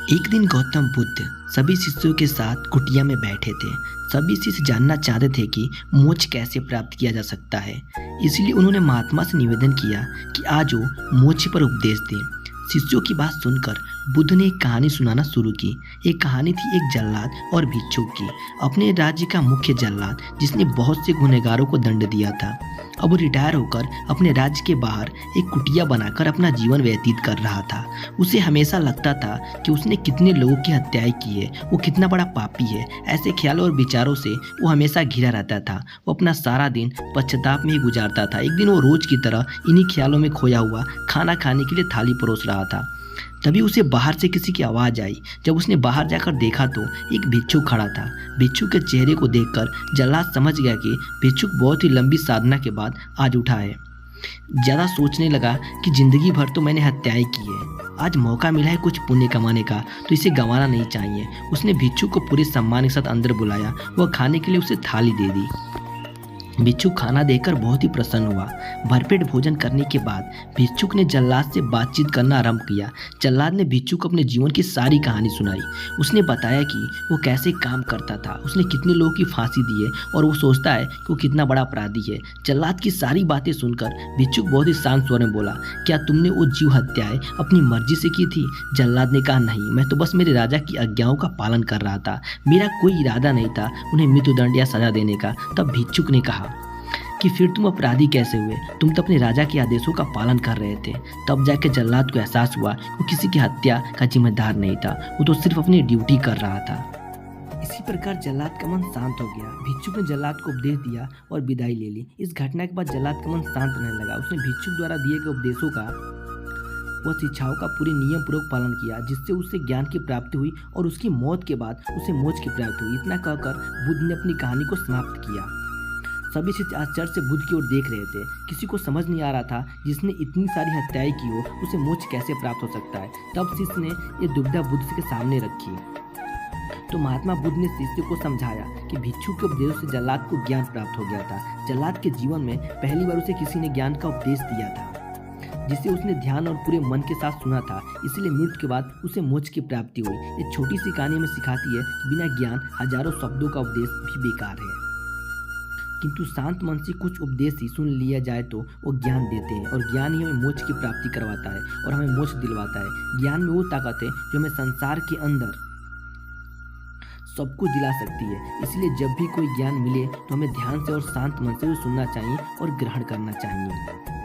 एक दिन गौतम बुद्ध सभी शिष्यों के साथ कुटिया में बैठे थे। सभी शिष्य जानना चाहते थे कि मोक्ष कैसे प्राप्त किया जा सकता है। इसलिए उन्होंने महात्मा से निवेदन किया कि आज वो मोक्ष पर उपदेश दें। शिष्यों की बात सुनकर बुद्ध ने एक कहानी सुनाना शुरू की। एक कहानी थी एक जल्लाद और भिक्षुक की। अपने राज्य का मुख्य जल्लाद जिसने बहुत से गुनहगारों को दंड दिया था, अब वो रिटायर होकर अपने राज्य के बाहर एक कुटिया बनाकर अपना जीवन व्यतीत कर रहा था। उसे हमेशा लगता था कि उसने कितने लोगों की हत्याएं की है, वो कितना बड़ा पापी है। ऐसे ख्यालों और विचारों से वो हमेशा घिरा रहता था। वो अपना सारा दिन पश्चाताप में ही गुजारता था। एक दिन वो रोज की तरह इन्हीं ख्यालों में खोया हुआ खाना खाने के लिए थाली परोस रहा था। तभी उसे बाहर से किसी की आवाज़ आई। जब उसने बाहर जाकर देखा तो एक भिक्षुक खड़ा था। भिक्षुक के चेहरे को देखकर जल्लाद समझ गया कि भिक्षुक बहुत ही लंबी साधना के बाद आज उठा है। ज़्यादा सोचने लगा कि जिंदगी भर तो मैंने हत्याएं की है, आज मौका मिला है कुछ पुण्य कमाने का, तो इसे गंवाना नहीं चाहिए। उसने भिक्षुक को पूरे सम्मान के साथ अंदर बुलाया। वह खाने के लिए उसे थाली दे दी। भिक्षुक खाना देकर बहुत ही प्रसन्न हुआ। भरपेट भोजन करने के बाद भिक्षुक ने जल्लाद से बातचीत करना आरंभ किया। जल्लाद ने भिक्षुक को अपने जीवन की सारी कहानी सुनाई। उसने बताया कि वो कैसे काम करता था, उसने कितने लोगों की फांसी दी है और वो सोचता है कि वो कितना बड़ा अपराधी है। जल्लाद की सारी बातें सुनकर भिक्षुक बहुत ही शांत स्वर में बोला, क्या तुमने वो जीव हत्याएं अपनी मर्जी से की थी? जल्लाद ने कहा, नहीं, मैं तो बस मेरे राजा की आज्ञाओं का पालन कर रहा था। मेरा कोई इरादा नहीं था उन्हें मृत्युदंड या सजा देने का। तब भिक्षुक ने कहा कि फिर तुम अपराधी कैसे हुए? तुम तो अपने राजा के आदेशों का पालन कर रहे थे। तब जाके जल्लाद को एहसास हुआ वो किसी की हत्या का जिम्मेदार नहीं था, वो तो सिर्फ अपनी ड्यूटी कर रहा था। इसी प्रकार जल्लाद का मन शांत हो गया। भिक्षुक ने जल्लाद को उपदेश दिया और विदाई ले ली। इस घटना के बाद जल्लाद का मन शांत रहने लगा। उसने भिक्षुक द्वारा दिए गए उपदेशों का व शिक्षाओं का पूरे नियम पूर्वक पालन किया, जिससे उसे ज्ञान की प्राप्ति हुई और उसकी मौत के बाद उसे मोक्ष की प्राप्ति हुई। इतना कहकर बुद्ध ने अपनी कहानी को समाप्त किया। सभी शिष्य आश्चर्य से बुद्ध की ओर देख रहे थे। किसी को समझ नहीं आ रहा था जिसने इतनी सारी हत्याएं की हो उसे मोक्ष कैसे प्राप्त हो सकता है। तब शिष्य ने ये दुविधा बुद्ध के सामने रखी। तो महात्मा बुद्ध ने शिष्य को समझाया कि भिक्षु के उपदेशों से जल्लाद को ज्ञान प्राप्त हो गया था। जल्लाद के जीवन में पहली बार उसे किसी ने ज्ञान का उपदेश दिया था, जिसे उसने ध्यान और पूरे मन के साथ सुना था। इसलिए मृत्यु के बाद उसे मोक्ष की प्राप्ति हुई। ये छोटी सी कहानी में सिखाती है कि बिना ज्ञान हजारों शब्दों का उपदेश भी बेकार है, किंतु शांत मन से कुछ उपदेश ही सुन लिया जाए तो वो ज्ञान देते हैं, और ज्ञान ही हमें मोक्ष की प्राप्ति करवाता है और हमें मोक्ष दिलवाता है। ज्ञान में वो ताकत है जो हमें संसार के अंदर सब कुछ दिला सकती है। इसलिए जब भी कोई ज्ञान मिले तो हमें ध्यान से और शांत मन से वो सुनना चाहिए और ग्रहण करना चाहिए।